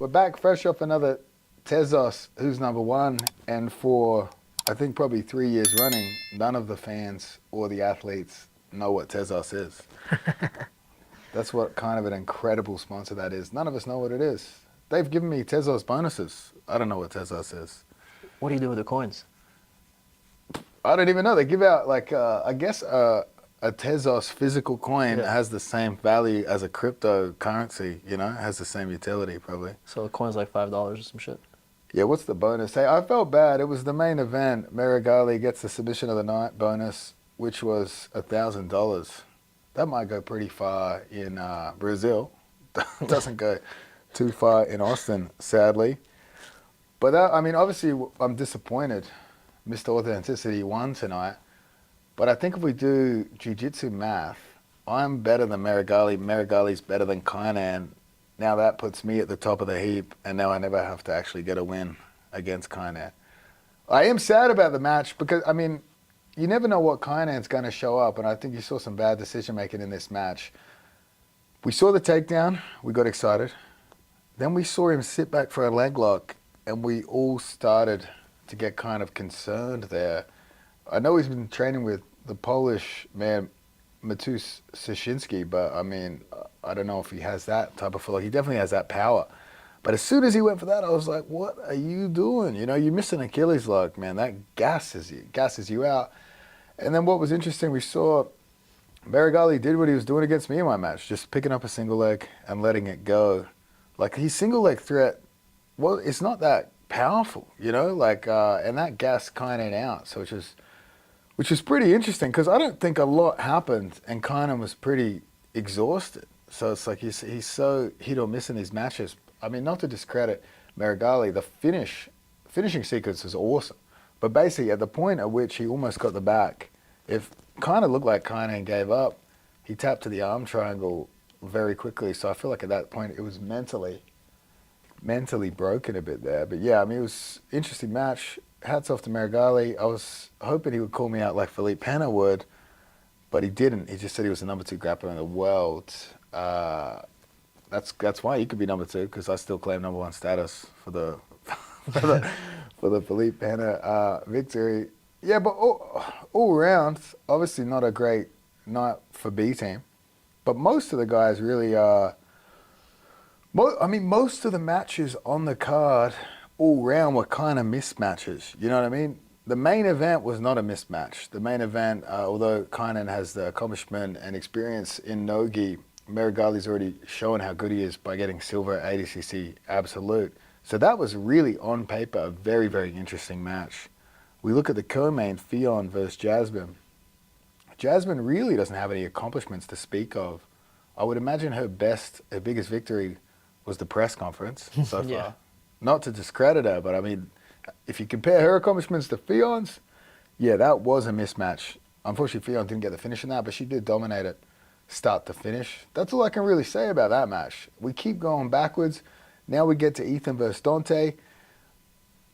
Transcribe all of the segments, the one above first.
We're back fresh off another Tezos, who's number one, and for I think probably 3 years running, none of the fans or the athletes know what Tezos is. That's what kind of an incredible sponsor that is. None of us know what it is. They've given me Tezos bonuses. I don't know what Tezos is. What do you do with the coins? I don't even know. They give out like I guess a Tezos physical coin Yeah. has the same value as a cryptocurrency. You know, it has the same utility probably. So the coin's like $5 or some shit. Yeah, what's the bonus? Hey, I felt bad. It was the main event. Marigali gets the submission of the night bonus, which was $1,000. That might go pretty far in Brazil. Doesn't go too far in Austin, sadly. But that, I mean, obviously, I'm disappointed. Mr. Authenticity won tonight. But I think if we do jiu-jitsu math, I'm better than Marigali. Marigali's better than Kainan. Now that puts me at the top of the heap, and now I never have to actually get a win against Kainan. I am sad about the match because, I mean, you never know what Kainan's going to show up, and I think you saw some bad decision-making in this match. We saw the takedown. We got excited. Then we saw him sit back for a leg lock, and we all started to get kind of concerned there. I know he's been training with the Polish man, Matus Szyszynski, but I mean, I don't know if he has that type of flow. He definitely has that power. But as soon as he went for that, I was like, what are you doing? You know, you miss an Achilles lock, man. That gasses you out. And then what was interesting, we saw Marigali did what he was doing against me in my match, just picking up a single leg and letting it go. Like, his single leg threat, well, it's not that powerful, you know, like, and that gassed Kainan out, so which was pretty interesting because I don't think a lot happened and Kainan was pretty exhausted. So it's like he's so hit or miss in these matches. I mean, not to discredit Marigali, the finishing sequence was awesome. But basically, at the point at which he almost got the back, it kind of looked like Kainan gave up. He tapped to the arm triangle very quickly. So I feel like at that point it was mentally broken a bit there. But yeah, I mean, it was an interesting match. Hats off to Marigali. I was hoping he would call me out like Felipe Pena would, but he didn't. He just said he was the number 2 grappler in the world. That's why he could be number 2, because I still claim number 1 status for the for the Felipe Pena victory. Yeah, but all around, obviously not a great night for B team, but most of the guys really are. I mean, most of the matches on the card all round were kind of mismatches. You know what I mean? The main event was not a mismatch. The main event, although Kainan has the accomplishment and experience in Nogi, Marigali's already shown how good he is by getting silver at ADCC Absolute. So that was really, on paper, a very, very interesting match. We look at the co-main, Fionn versus Jasmine. Jasmine really doesn't have any accomplishments to speak of. I would imagine her biggest victory was the press conference so far. Yeah. Not to discredit her, but I mean, if you compare her accomplishments to Fionn's, yeah, that was a mismatch. Unfortunately, Fionn didn't get the finish in that, but she did dominate it start to finish. That's all I can really say about that match. We keep going backwards. Now we get to Ethan versus Dante.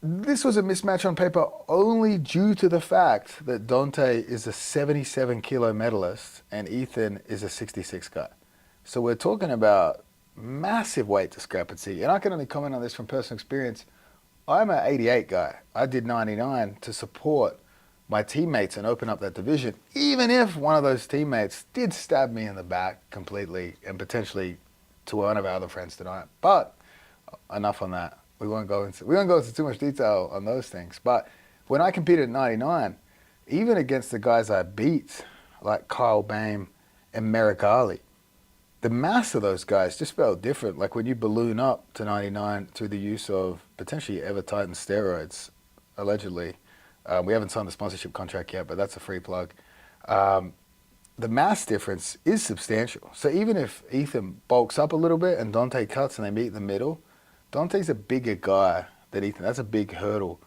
This was a mismatch on paper only due to the fact that Dante is a 77 kilo medalist and Ethan is a 66 guy. So we're talking about massive weight discrepancy. And I can only comment on this from personal experience. I'm an 88 guy. I did 99 to support my teammates and open up that division, even if one of those teammates did stab me in the back completely and potentially to one of our other friends tonight. But enough on that. We won't go into too much detail on those things. But when I competed at 99, even against the guys I beat, like Kyle Bain and Marigali, the mass of those guys just felt different. Like when you balloon up to 99 through the use of potentially Ever-Titan steroids, allegedly. We haven't signed the sponsorship contract yet, but that's a free plug. The mass difference is substantial. So even if Ethan bulks up a little bit and Dante cuts and they meet in the middle, Dante's a bigger guy than Ethan. That's a big hurdle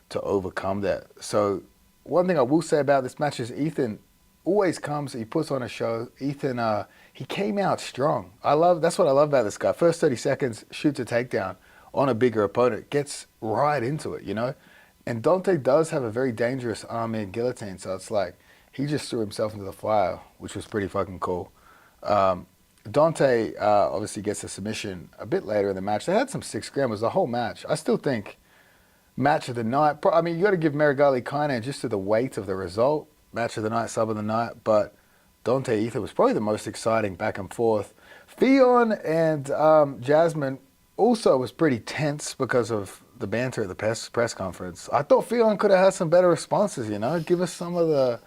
to overcome that. So one thing I will say about this match is Ethan always comes, he puts on a show. Ethan, he came out strong. That's what I love about this guy. First 30 seconds, shoots a takedown on a bigger opponent, gets right into it, you know? And Dante does have a very dangerous arm in guillotine, so it's like he just threw himself into the fire, which was pretty fucking cool. Dante obviously gets a submission a bit later in the match. They had some 6 scrambles the whole match. I still think match of the night. I mean, you got to give Marigali kind of just to the weight of the result. Match of the night, sub of the night. But Dante Ether was probably the most exciting back and forth. Theon and Jasmine also was pretty tense because of the banter at the press conference. I thought Theon could have had some better responses, you know. Give us some of the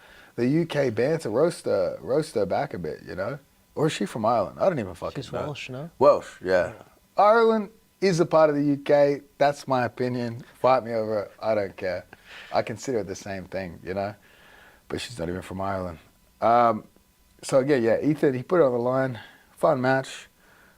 UK banter. Roast her back a bit, you know. Or is she from Ireland? I don't even fucking She's know. Welsh, no? Welsh, yeah. Ireland is a part of the UK. That's my opinion. Fight me over it. I don't care. I consider it the same thing, you know. But she's not even from Ireland. So again, yeah, Ethan, he put it on the line. Fun match.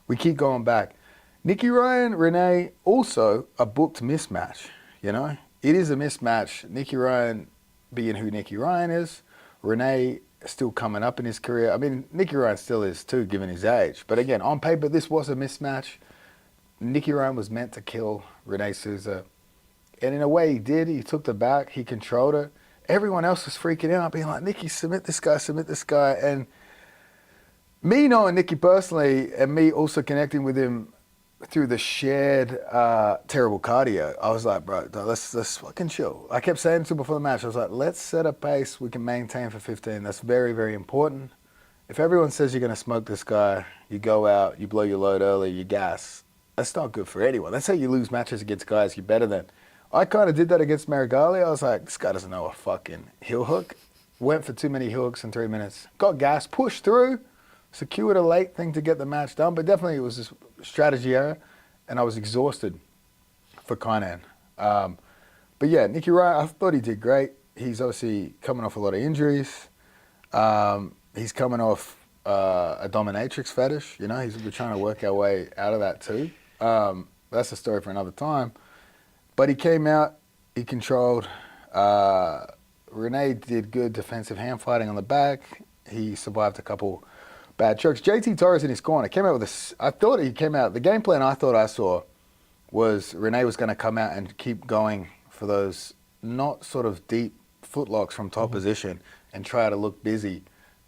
We keep going back. Nikki Ryan, Renee, also a booked mismatch, you know. It is a mismatch. Nikki Ryan being who Nikki Ryan is. Renee still coming up in his career. I mean, Nicky Ryan still is too, given his age. But again, on paper, this was a mismatch. Nicky Ryan was meant to kill Renee Souza. And in a way, he did. He took the back. He controlled her. Everyone else was freaking out, being like, Nicky, submit this guy, submit this guy. And me knowing Nicky personally and me also connecting with him through the shared terrible cardio, I was like, bro, let's fucking chill. I kept saying to him before the match, I was like, let's set a pace we can maintain for 15. That's very, very important. If everyone says you're going to smoke this guy, you go out, you blow your load early, you gas. That's not good for anyone. That's how you lose matches against guys you're better than. I kind of did that against Marigali. I was like, this guy doesn't know a fucking heel hook. Went for too many heel hooks in 3 minutes. Got gas, pushed through. Secured a late thing to get the match done, but definitely it was just strategy error, and I was exhausted for Kainan. But yeah, Nicky Ryan, I thought he did great. He's obviously coming off a lot of injuries. He's coming off a dominatrix fetish. You know, we're trying to work our way out of that too. That's a story for another time. But he came out, he controlled. Renee did good defensive hand fighting on the back. He survived a couple bad chokes. JT Torres in his corner came out with I thought he came out, the game plan I thought I saw was Renee was going to come out and keep going for those not sort of deep footlocks from top position and try to look busy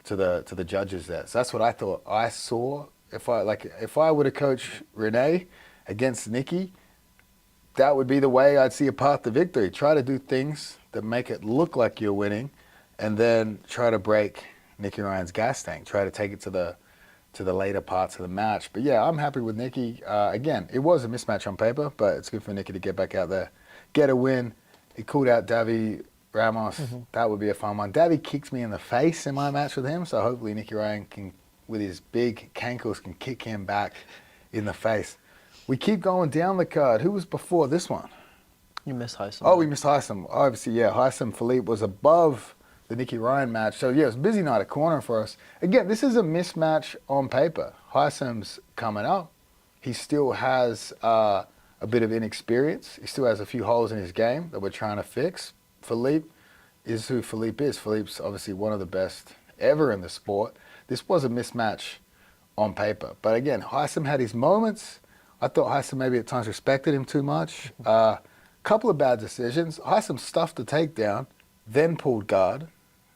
to the judges there. So that's what I thought I saw. If I were to coach Renee against Nikki, that would be the way I'd see a path to victory. Try to do things that make it look like you're winning and then try to break Nicky Ryan's gas tank, try to take it to the later parts of the match. But yeah, I'm happy with Nicky. Again, it was a mismatch on paper, but it's good for Nicky to get back out there, get a win. He called out Davy Ramos. That would be a fun one. Davy kicked me in the face in my match with him, so hopefully Nicky Ryan can, with his big cankles, can kick him back in the face. We keep going down the card. Who was before this one? You missed Heisem. Oh, we missed Heisem. Obviously, yeah, Heisem Philippe was above the Nicky Ryan match. So, yeah, it was a busy night at corner for us. Again, this is a mismatch on paper. Heisem's coming up. He still has a bit of inexperience. He still has a few holes in his game that we're trying to fix. Philippe is who Philippe is. Philippe's obviously one of the best ever in the sport. This was a mismatch on paper. But, again, Heisem had his moments. I thought Heisem maybe at times respected him too much. Couple of bad decisions. Heisem stuffed the takedown, then pulled guard.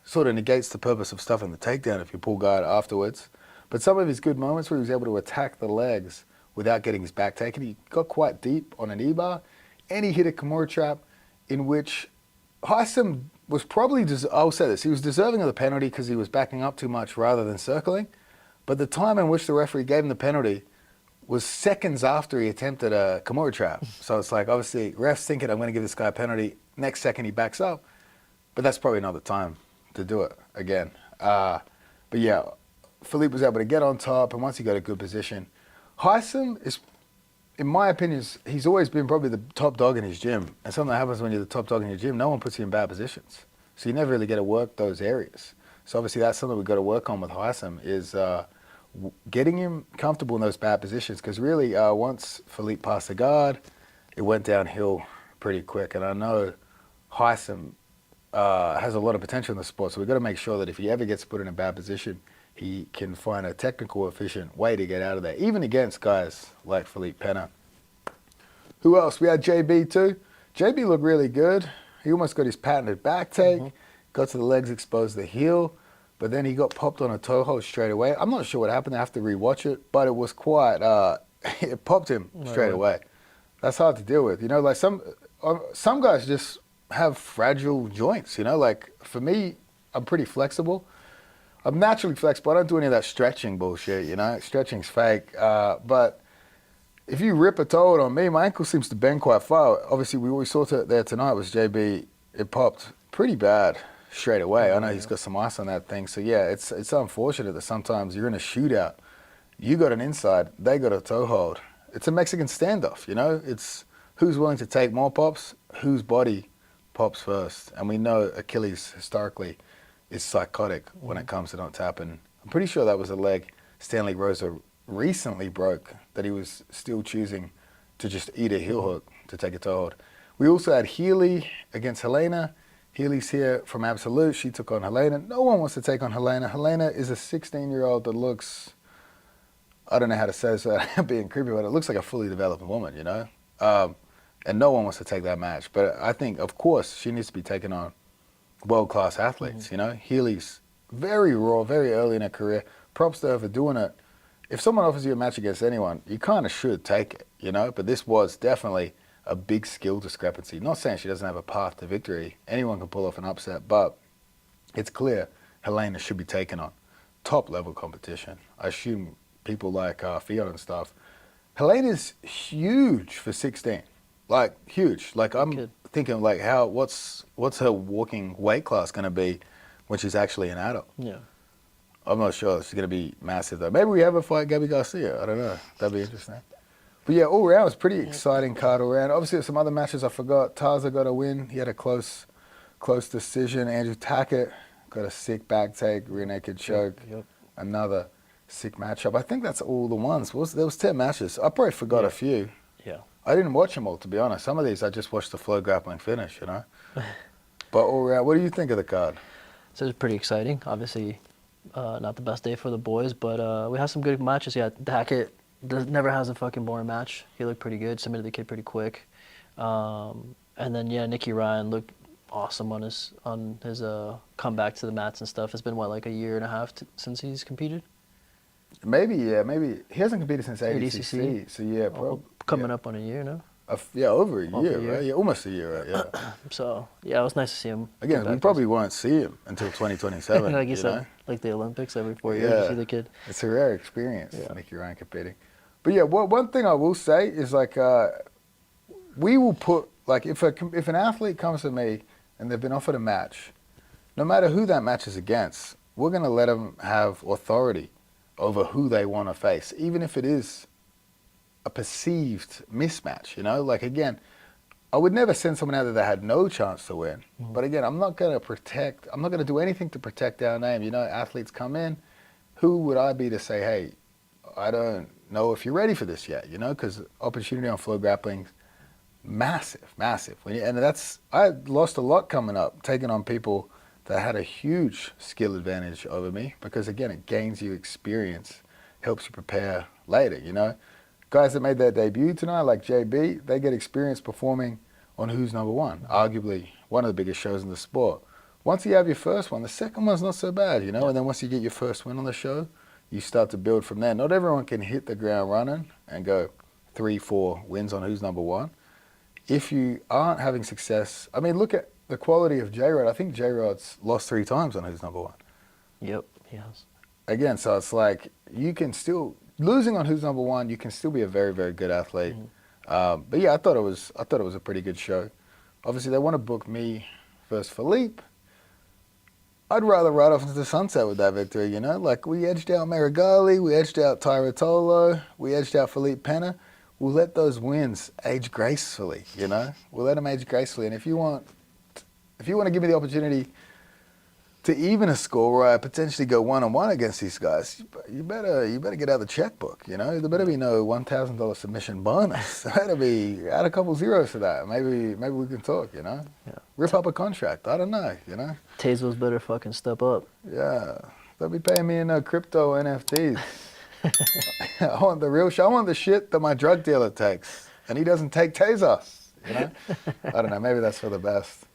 Sort of negates the purpose of stuffing the takedown if you pull guard afterwards. But some of his good moments where he was able to attack the legs without getting his back taken, he got quite deep on an E-bar, and he hit a Kimura trap in which Heisem was probably, I'll say this, he was deserving of the penalty because he was backing up too much rather than circling. But the time in which the referee gave him the penalty was seconds after he attempted a Kimura trap. So it's like, obviously, ref's thinking, I'm going to give this guy a penalty. Next second, he backs up. But that's probably not the time to do it again. But yeah, Philippe was able to get on top, and once he got a good position, Heisem is, in my opinion, he's always been probably the top dog in his gym. And something that happens when you're the top dog in your gym, no one puts you in bad positions. So you never really get to work those areas. So obviously that's something we've got to work on with Heisem is getting him comfortable in those bad positions. Because really, once Philippe passed the guard, it went downhill pretty quick. And I know Heisem has a lot of potential in the sport, so we've got to make sure that if he ever gets put in a bad position, he can find a technical, efficient way to get out of there, even against guys like Philippe Pena. Who else? We had JB too. JB looked really good. He almost got his patented back take, got to the legs, exposed the heel. but then he got popped on a toe hold straight away. I'm not sure what happened. I have to rewatch it, but it was quite. It popped him straight away. That's hard to deal with. You know, like some guys just have fragile joints. You know, like for me, I'm pretty flexible. I'm naturally flexible. I don't do any of that stretching bullshit. You know, stretching's fake. But if you rip a toe hold on me, my ankle seems to bend quite far. Obviously, we saw it there tonight was JB. It popped pretty bad straight away. I know he's got some ice on that thing. So yeah, it's unfortunate that sometimes you're in a shootout. You got an inside, they got a toe hold. It's a Mexican standoff, you know? It's who's willing to take more pops, whose body pops first. And we know Achilles historically is psychotic when it comes to not tapping. I'm pretty sure that was a leg Stanley Rosa recently broke that he was still choosing to just eat a heel hook to take a toe hold. We also had Healy against Helena. Healy's here from Absolute. She took on Helena. No one wants to take on Helena. Helena is a 16-year-old that looks, I don't know how to say this without being creepy, but it looks like a fully developed woman, you know? And no one wants to take that match. But I think, of course, she needs to be taken on world-class athletes, you know? Healy's very raw, very early in her career. Props to her for doing it. If someone offers you a match against anyone, you kind of should take it, you know? But this was definitely a big skill discrepancy. Not saying she doesn't have a path to victory. Anyone can pull off an upset, but it's clear Helena should be taken on top-level competition. I assume people like Fiona and stuff. Helena's huge for 16. Like, huge. Like, I'm thinking, like, what's her walking weight class going to be when she's actually an adult? Yeah. I'm not sure. She's going to be massive, though. Maybe we have her fight Gabby Garcia. I don't know. That'd be interesting. But, yeah, all around, it was pretty exciting card all around. Obviously, there's some other matches I forgot. Taza got a win. He had a close decision. Andrew Tackett got a sick back take, rear naked choke. Yep. Another sick matchup. I think that's all the ones. There was 10 matches. I probably forgot a few. Yeah. I didn't watch them all, to be honest. Some of these I just watched the flow grappling finish, you know. But all around, what do you think of the card? So it's pretty exciting. Obviously, not the best day for the boys, but we had some good matches. Yeah, Hackett never has a fucking boring match. He looked pretty good. Submitted the kid pretty quick. And then yeah, Nicky Ryan looked awesome on his comeback to the mats and stuff. It's been what, like a year and a half since he's competed. Maybe he hasn't competed since ADCC. So yeah, coming up on a year now. Over a year, right? Yeah, almost a year, right? Yeah. So yeah, it was nice to see him. Again, we probably won't see him until 2027. Like you said, know? Like the Olympics every 4 years, you see the kid. It's a rare experience, Nicky Ryan competing. But yeah, one thing I will say is like we will put like if an athlete comes to me and they've been offered a match, no matter who that match is against, we're going to let them have authority over who they want to face, even if it is a perceived mismatch, you know? Like, again, I would never send someone out there that had no chance to win. But again, I'm not going to do anything to protect our name. You know, athletes come in, who would I be to say, hey, I don't know if you're ready for this yet, you know? Because opportunity on flow grappling, massive. I lost a lot coming up, taking on people that had a huge skill advantage over me because, again, it gains you experience, helps you prepare later, you know? Guys that made their debut tonight, like JB, they get experience performing on Who's Number One, arguably one of the biggest shows in the sport. Once you have your first one, the second one's not so bad, you know? And then once you get your first win on the show, you start to build from there. Not everyone can hit the ground running and go 3-4 wins on Who's Number One. If you aren't having success, I mean, look at the quality of J-Rod. I think J-Rod's lost 3 times on Who's Number One. Yep, he has. Again, so it's like you can still, losing on Who's Number One, you can still be a very, very good athlete. But yeah, I thought it was a pretty good show. Obviously, they want to book me versus Philippe. I'd rather ride off into the sunset with that victory, you know? Like, we edged out Marigali, we edged out Tyrotolo, we edged out Philippe Pena. We'll let those wins age gracefully, you know? We'll let them age gracefully. And if you want to give me the opportunity to even a score where I potentially go one-on-one against these guys, you better get out the checkbook, you know? There better be no $1,000 submission bonus. There better be, add a couple zeros to that. Maybe we can talk, you know? Yeah. Rip up a contract. I don't know, you know? Tezos better fucking step up. Yeah. They'll be paying me in crypto NFTs. I want the real shit. I want the shit that my drug dealer takes. And he doesn't take Tezos, you know? I don't know. Maybe that's for the best.